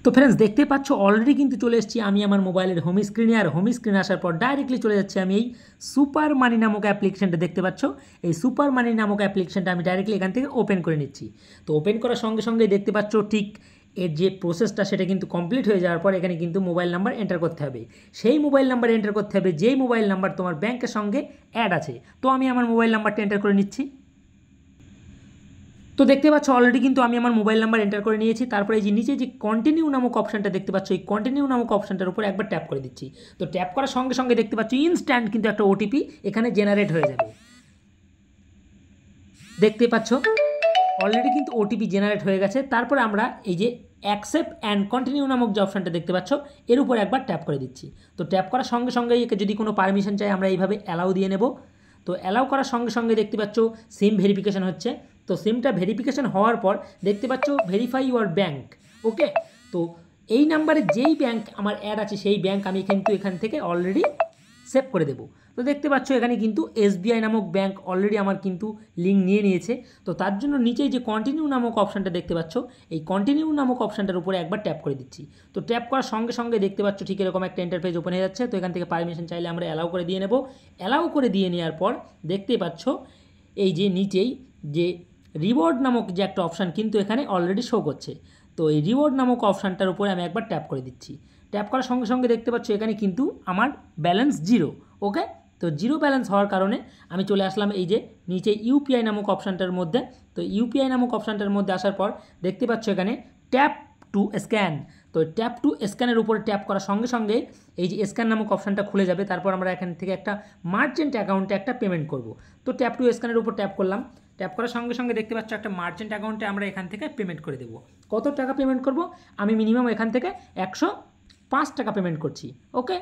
তো फ्रेंड्स देखते पाচ্ছ অলরেডি কিন্তু চলে এসেছি আমি আমার মোবাইলের হোম স্ক্রিনে। আর হোম স্ক্রিনে আসার পর ডাইরেক্টলি চলে যাচ্ছি আমি এই সুপার মানি নামক অ্যাপ্লিকেশনটা দেখতে পাচ্ছ। এই সুপার মানি নামক অ্যাপ্লিকেশনটা আমি ডাইরেক্টলি এখান থেকে ওপেন করে নিচ্ছি। তো ওপেন করার সঙ্গে সঙ্গে দেখতে পাচ্ছ ঠিক এর যে প্রসেসটা সেটা কিন্তু কমপ্লিট হয়ে যাওয়ার পর এখানে কিন্তু মোবাইল নাম্বার এন্টার করতে হবে। সেই মোবাইল নাম্বার এন্টার করতে হবে যেই মোবাইল নাম্বার তোমার ব্যাংকের সঙ্গে অ্যাড আছে। তো আমি আমার মোবাইল নাম্বারটা এন্টার করে নিচ্ছি। তো দেখতে পাচ্ছ অলরেডি কিন্তু আমি আমার মোবাইল নাম্বার এন্টার করে নিয়েছি। তারপরে এই যে নিচে যে কন্টিনিউ নামক অপশানটা দেখতে পাচ্ছ, এই কন্টিনিউ নামক অপশানটার উপর একবার ট্যাপ করে দিচ্ছি। তো ট্যাপ করার সঙ্গে সঙ্গে দেখতে পাচ্ছ ইনস্ট্যান্ট কিন্তু একটা ওটিপি এখানে জেনারেট হয়ে যাবে। দেখতে পাচ্ছ অলরেডি কিন্তু ওটিপি জেনারেট হয়ে গেছে। তারপরে আমরা এই যে অ্যাকসেপ্ট অ্যান্ড কন্টিনিউ নামক যে অপশানটা দেখতে পাচ্ছ এর উপর একবার ট্যাপ করে দিচ্ছি। তো ট্যাপ করার সঙ্গে সঙ্গে একে যদি কোনো পারমিশন চাই আমরা এইভাবে অ্যালাউ দিয়ে নেব। তো অ্যালাউ করার সঙ্গে সঙ্গে দেখতে পাচ্ছ সিম ভেরিফিকেশন হচ্ছে। তো সিমটা ভেরিফিকেশন হওয়ার পর দেখতে পাচ্ছ ভেরিফাই ইউর ব্যাঙ্ক। ওকে, তো এই নাম্বারে যেই ব্যাঙ্ক আমার অ্যাড আছে সেই ব্যাঙ্ক আমি কিন্তু এখান থেকে অলরেডি সেভ করে দেবো। তো দেখতে পাচ্ছ এখানে কিন্তু এসবিআই নামক ব্যাঙ্ক অলরেডি আমার কিন্তু লিঙ্ক নিয়ে নিয়েছে। তো তার জন্য নিচেই যে কন্টিনিউ নামক অপশানটা দেখতে পাচ্ছ এই কন্টিনিউ নামক অপশানটার উপরে একবার ট্যাপ করে দিচ্ছি। তো ট্যাপ করার সঙ্গে সঙ্গে দেখতে পাচ্ছ ঠিক এরকম একটা ইন্টারফেস ওপেন হয়ে যাচ্ছে। তো এখান থেকে পারমিশন চাইলে আমরা অ্যালাউ করে দিয়ে নেব। অ্যালাউ করে দিয়ে নেওয়ার পর দেখতে পাচ্ছ এই যে নিচেই যে রিওয়ার্ড নামক যে একটা অপশান কিন্তু এখানে অলরেডি শো করছে। তো এই রিওয়ার্ড নামক অপশানটার উপরে আমি একবার ট্যাপ করে দিচ্ছি। ট্যাপ করার সঙ্গে সঙ্গে দেখতে পাচ্ছ এখানে কিন্তু আমার ব্যালেন্স জিরো। ওকে, তো জিরো ব্যালেন্স হওয়ার কারণে আমি চলে আসলাম এই যে নিচে ইউপিআই নামক অপশানটার মধ্যে। তো ইউপিআই নামক অপশানটার মধ্যে আসার পর দেখতে পাচ্ছ এখানে ট্যাপ টু স্ক্যান। তো ট্যাপ টু স্ক্যানের উপরে ট্যাপ করার সঙ্গে সঙ্গে এই যে স্ক্যান নামক অপশানটা খুলে যাবে। তারপর আমরা এখান থেকে একটা মার্চেন্ট অ্যাকাউন্টে একটা পেমেন্ট করব। তো ট্যাপ টু স্ক্যানের উপর ট্যাপ করলাম। ট্যাপ করার সঙ্গে সঙ্গে দেখতে পাচ্ছ একটা মার্চেন্ট অ্যাকাউন্টে আমরা এখান থেকে পেমেন্ট করে দেবো। কত টাকা পেমেন্ট করব? আমি মিনিমাম এখান থেকে 105 টাকা পেমেন্ট করছি। ওকে,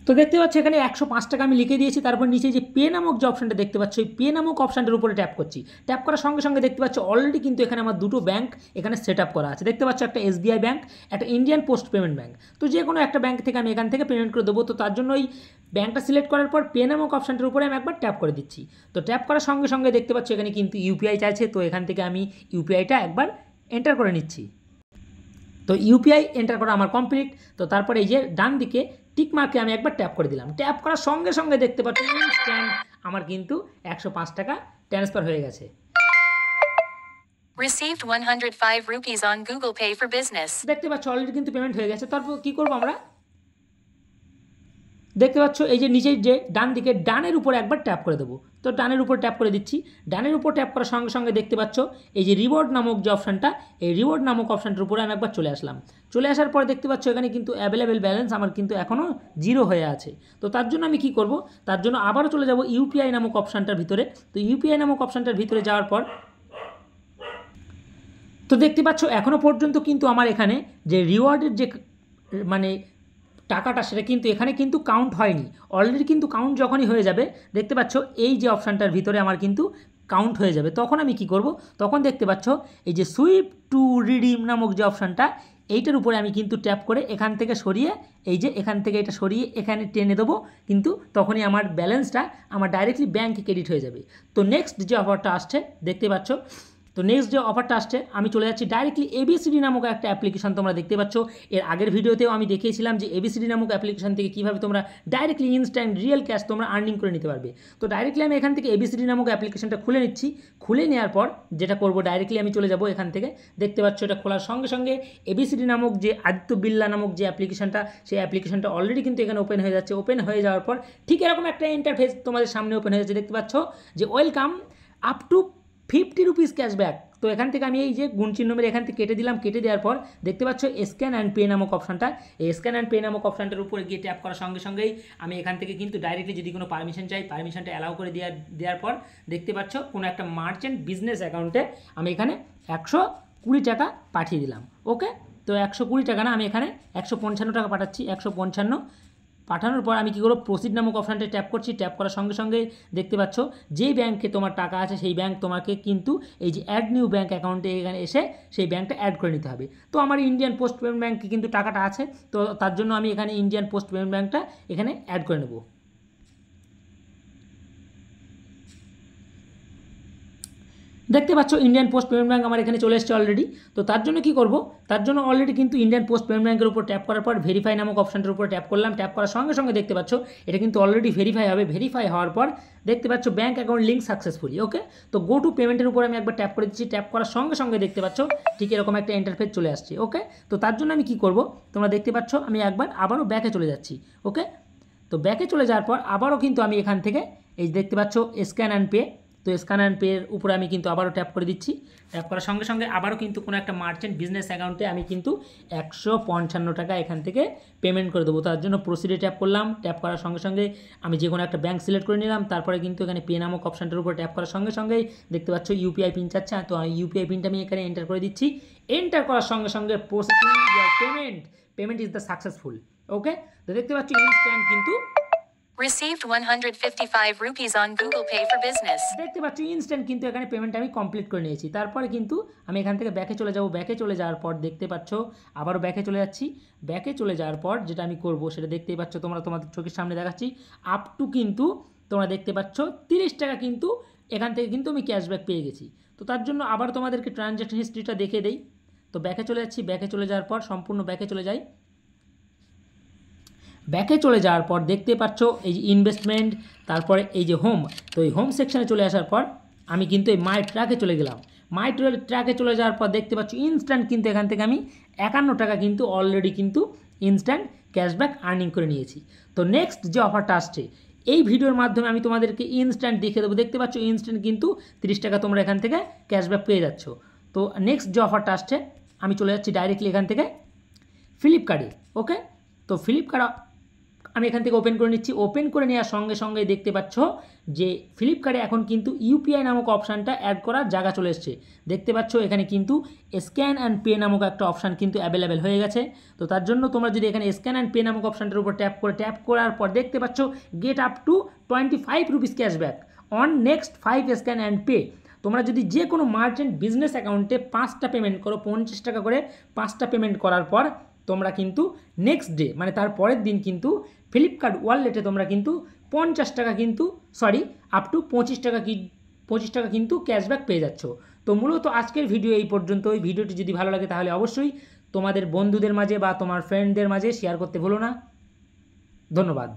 তো দেখতে পাচ্ছ এখানে 105 টাকা আমি লিখে দিয়েছি। তারপর নিচে যে পে নামক যে অপশানটা দেখতে পাচ্ছ এই পে নামক অপশানটার উপরে ট্যাপ করছি। ট্যাপ করার সঙ্গে সঙ্গে দেখতে পাচ্ছ অলরেডি কিন্তু এখানে আমার দুটো ব্যাঙ্ক এখানে সেট আপ করা আছে। দেখতে পাচ্ছ একটা এসবিআই ব্যাঙ্ক, একটা ইন্ডিয়ান পোস্ট পেমেন্ট ব্যাঙ্ক। তো যে কোনো একটা ব্যাঙ্ক থেকে আমি এখান থেকে পেমেন্ট করে দেবো। তো তার জন্য এই ব্যাঙ্কটা সিলেক্ট করার পর পে নামক অপশানটার উপরে আমি একবার ট্যাপ করে দিচ্ছি। তো ট্যাপ করার সঙ্গে সঙ্গে দেখতে পাচ্ছ এখানে কিন্তু ইউপিআই চাইছে। তো এখান থেকে আমি ইউপিআইটা একবার এন্টার করে নিচ্ছি। তো ইউপিআই এন্টার করা আমার কমপ্লিট। তো তারপরে এই যে ডান দিকে টিক মার্কে আমি একবার ট্যাপ করে দিলাম। ট্যাপ করার সঙ্গে সঙ্গে দেখতে পাচ্ছি ইনস্ট্যান্ট আমার কিন্তু 105 টাকা ট্রান্সফার হয়ে গেছে। Received 105 rupees on Google Pay for Business. দেখতে পাচ্ছ অলরেডি কিন্তু পেমেন্ট হয়ে গেছে। তারপর কি করব আমরা? দেখতে পাচ্ছ এই যে নিচের যে ডান দিকে ডানের উপর একবার ট্যাপ করে দেবো। তো ডানের উপর ট্যাপ করে দিচ্ছি। ডানের উপর ট্যাপ করার সঙ্গে সঙ্গে দেখতে পাচ্ছ এই যে রিওয়ার্ড নামক যে অপশানটা এই রিওয়ার্ড নামক অপশানটার উপরে আমি একবার চলে আসলাম। চলে আসার পর দেখতে পাচ্ছ এখানে কিন্তু অ্যাভেলেবেল ব্যালেন্স আমার কিন্তু এখনও জিরো হয়ে আছে। তো তার জন্য আমি কি করব? তার জন্য আবারও চলে যাব ইউপিআই নামক অপশানটার ভিতরে। তো ইউপিআই নামক অপশানটার ভিতরে যাওয়ার পর তো দেখতে পাচ্ছ এখনও পর্যন্ত কিন্তু আমার এখানে যে রিওয়ার্ডের যে মানে টাকাটা সেটা কিন্তু এখানে কিন্তু কাউন্ট হয়নি। অলরেডি কিন্তু কাউন্ট যখনই হয়ে যাবে দেখতে পাচ্ছ এই যে অপশানটার ভিতরে আমার কিন্তু কাউন্ট হয়ে যাবে। তখন আমি কি করব? তখন দেখতে পাচ্ছ এই যে সুইপ টু রিডিম নামক যে অপশানটা এইটার উপরে আমি কিন্তু ট্যাপ করে এখান থেকে সরিয়ে এই যে এখান থেকে এটা সরিয়ে এখানে টেনে দেবো। কিন্তু তখনই আমার ব্যালেন্সটা আমার ডাইরেক্টলি ব্যাঙ্কে ক্রেডিট হয়ে যাবে। তো নেক্সট যে অফারটা আসছে দেখতে পাচ্ছ, তো নেক্সট যে অফারটা আসছে আমি চলে যাচ্ছি ডাইরেক্টলি এবিসিডি নামক একটা অ্যাপ্লিকেশন। তোমরা দেখতে পাচ্ছ এর আগের ভিডিওতেও আমি দেখিয়েছিলাম যে এবিসিডি নামক অ্যাপ্লিকেশন থেকে কীভাবে তোমরা ডাইরেক্টলি ইনস্ট্যান্ট রিয়েল ক্যাশ তোমরা আর্নিং করে নিতে পারবে। তো ডাইরেক্টলি আমি এখান থেকে এবিসিডি নামক অ্যাপ্লিকেশনটা খুলে নিচ্ছি। খুলে নেওয়ার পর যেটা করব ডাইরেক্টলি আমি চলে যাব এখান থেকে। দেখতে পাচ্ছ এটা খোলার সঙ্গে সঙ্গে এবিসিডি নামক যে আদিত্য বিড়লা নামক যে অ্যাপ্লিকেশনটা সেই অ্যাপ্লিকেশনটা অলরেডি কিন্তু এখানে ওপেন হয়ে যাচ্ছে। ওপেন হয়ে যাওয়ার পর ঠিক এরকম একটা ইন্টারফেস তোমাদের সামনে ওপেন হয়ে যাচ্ছে। দেখতে পাচ্ছ যে welcome up to 50 rupees cashback. তো এখান থেকে আমি এই যে গুণ চিহ্ন মেরে এখান থেকে কেটে দিলাম। কেটে দেওয়ার পর দেখতে পাচ্ছ স্ক্যান অ্যান্ড পে নামক অপশানটা, এই স্ক্যান অ্যান্ড পে নামক অপশানটার উপরে গিয়ে ট্যাপ করার সঙ্গে সঙ্গেই আমি এখান থেকে কিন্তু ডাইরেক্টলি যদি কোনো পারমিশন চাই পারমিশনটা অ্যালাউ করে দেওয়ার পর দেখতে পাচ্ছ কোনো একটা মার্চেন্ট বিজনেস অ্যাকাউন্টে আমি এখানে 120 টাকা পাঠিয়ে দিলাম। ওকে, তো 120 টাকা না, আমি এখানে 155 টাকা পাঠাচ্ছি। 155 পাঠানোর পর আমি কী করব? প্রসিড নামক অপশানটা ট্যাপ করছি। ট্যাপ করার সঙ্গে সঙ্গে দেখতে পাচ্ছ যেই ব্যাঙ্কে তোমার টাকা আছে সেই ব্যাঙ্ক তোমাকে কিন্তু এই যে অ্যাড নিউ ব্যাঙ্ক অ্যাকাউন্টে এখানে এসে সেই ব্যাঙ্কটা অ্যাড করে নিতে হবে। তো আমার ইন্ডিয়ান পোস্ট পেমেন্ট ব্যাঙ্কে কিন্তু টাকাটা আছে। তো তার জন্য আমি এখানে ইন্ডিয়ান পোস্ট পেমেন্ট ব্যাঙ্কটা এখানে অ্যাড করে নেব। দেখতে পাচ্ছ ইন্ডিয়ান পোস্ট পেমেন্ট ব্যাঙ্ক আমার এখানে চলে এসেছে অলরেডি। তো তার জন্য কি করব, তার জন্য অলরেডি কিন্তু ইন্ডিয়ান পোস্ট পেমেন্ট ব্যাঙ্কের উপর ট্যাপ করার পর ভেরিফাই নামক অপশানটার উপর ট্যাপ করলাম। ট্যাপ করার সঙ্গে সঙ্গে দেখতে পাচ্ছ এটা কিন্তু অলরেডি ভেরিফাই হবে। ভেরিফাই হওয়ার পর দেখতে পাচ্ছ ব্যাঙ্ক অ্যাকাউন্ট লিঙ্ক সাকসেসফুলি। ওকে, তো গো টু পেমেন্টের উপর আমি একবার ট্যাপ করে দিচ্ছি। ট্যাপ করার সঙ্গে সঙ্গে দেখতে পাচ্ছ ঠিক এরকম একটা ইন্টারফেস চলে আসছে। ওকে, তো তার জন্য আমি কি করব, তোমরা দেখতে পাচ্ছ আমি একবার আবারও ব্যাকে চলে যাচ্ছি। ওকে, তো ব্যাকে চলে যাওয়ার পর আবারও কিন্তু আমি এখান থেকে এই দেখতে পাচ্ছ স্ক্যান অ্যান্ড পে, তো স্ক্যান অ্যান্ড পের উপরে আমি কিন্তু আবারও ট্যাপ করে দিচ্ছি। ট্যাপ করার সঙ্গে সঙ্গে আবারও কিন্তু কোনো একটা মার্চেন্ট বিজনেস অ্যাকাউন্টে আমি কিন্তু 155 টাকা এখান থেকে পেমেন্ট করে দেবো। তার জন্য প্রসিডে ট্যাপ করলাম। ট্যাপ করার সঙ্গে সঙ্গে আমি যে কোনো একটা ব্যাঙ্ক সিলেক্ট করে নিলাম। তারপরে কিন্তু এখানে পে নামক অপশানটার উপর ট্যাপ করার সঙ্গে সঙ্গেই দেখতে পাচ্ছ ইউপিআই পিন চাচ্ছে, তো ইউপিআই পিনটা আমি এখানে এন্টার করে দিচ্ছি। এন্টার করার সঙ্গে সঙ্গে processing your payment is the successful. Okay, তো দেখতে পাচ্ছ ইনস্ট্যান্ট কিন্তু Received 155 rupees on Google Pay for Business. দেখতে পাচ্ছ ইনস্ট্যান্ট কিন্তু এখানে পেমেন্ট আমি কমপ্লিট করে নিয়েছি। তারপরে কিন্তু আমি এখান থেকে ব্যাকে চলে যাব। ব্যাকে চলে যাওয়ার পর দেখতে পাচ্ছ আবারও ব্যাকে চলে যাচ্ছি। ব্যাকে চলে যাওয়ার পর যেটা আমি করব সেটা দেখতেই পাচ্ছ, তোমাদের চোখের সামনে দেখাচ্ছি। আপ টু কিন্তু তোমরা দেখতে পাচ্ছ 30 টাকা কিন্তু এখান থেকে কিন্তু আমি ক্যাশব্যাক পেয়ে গেছি। তো তার জন্য আবার তোমাদেরকে ট্রানজ্যাকশন হিস্ট্রিটা দেখিয়ে দেই। তো ব্যাকে চলে যাচ্ছি। ব্যাকে চলে যাওয়ার পর সম্পূর্ণ ব্যাকে চলে যাই। ব্যাকে চলে যাওয়ার পর দেখতে পাচ্ছ এই যে ইনভেস্টমেন্ট, তারপরে এই যে হোম, তো এই হোম সেকশানে চলে আসার পর আমি কিন্তু এই মাই ট্র্যাকে চলে গেলাম। মাই ট্র্যাকে চলে যাওয়ার পর দেখতে পাচ্ছ ইনস্ট্যান্ট কিন্তু এখান থেকে আমি 51 টাকা কিন্তু অলরেডি কিন্তু ইনস্ট্যান্ট ক্যাশব্যাক আর্নিং করে নিয়েছি। তো নেক্সট যে অফারটা আসছে এই ভিডিওর মাধ্যমে আমি তোমাদেরকে ইনস্ট্যান্ট দেখিয়ে দেবো। দেখতে পাচ্ছ ইনস্ট্যান্ট কিন্তু 30 টাকা তোমরা এখান থেকে ক্যাশব্যাক পেয়ে যাচ্ছ। তো নেক্সট যে অফারটা আসছে আমি চলে যাচ্ছি ডাইরেক্টলি এখান থেকে ফ্লিপকার্টে। ওকে, তো ফ্লিপকার্ট আমি এখান থেকে ওপেন করে নিচ্ছি। ওপেন করে নেওয়ার সঙ্গে সঙ্গে দেখতে পাচ্ছ যে ফ্লিপকার্টে এখন কিন্তু ইউপিআই নামক অপশানটা অ্যাড করার জায়গা চলে এসছে। দেখতে পাচ্ছ এখানে কিন্তু স্ক্যান অ্যান্ড পে নামক একটা অপশান কিন্তু অ্যাভেলেবেল হয়ে গেছে। তো তার জন্য তোমরা যদি এখানে স্ক্যান অ্যান্ড পে নামক অপশানটার উপর ট্যাপ করার পর দেখতে পাচ্ছ get up to 25 rupees cashback on next 5 scan and pay. তোমরা যদি যে কোনো মার্চেন্ট বিজনেস অ্যাকাউন্টে 5টা পেমেন্ট করো, 50 টাকা করে 5টা পেমেন্ট করার পর তোমরা কিন্তু নেক্সট ডে মানে তার পরের দিন কিন্তু ফ্লিপকার্ট ওয়ালেটে তোমরা কিন্তু 50 টাকা কিন্তু আপ টু 25 টাকা কিন্তু ক্যাশব্যাক পেয়ে যাচ্ছ। তো মূলত আজকের ভিডিও এই পর্যন্ত। এই ভিডিওটি যদি ভালো লাগে তাহলে অবশ্যই তোমাদের বন্ধুদের মাঝে বা তোমার ফ্রেন্ডদের মাঝে শেয়ার করতে ভুলো না। ধন্যবাদ।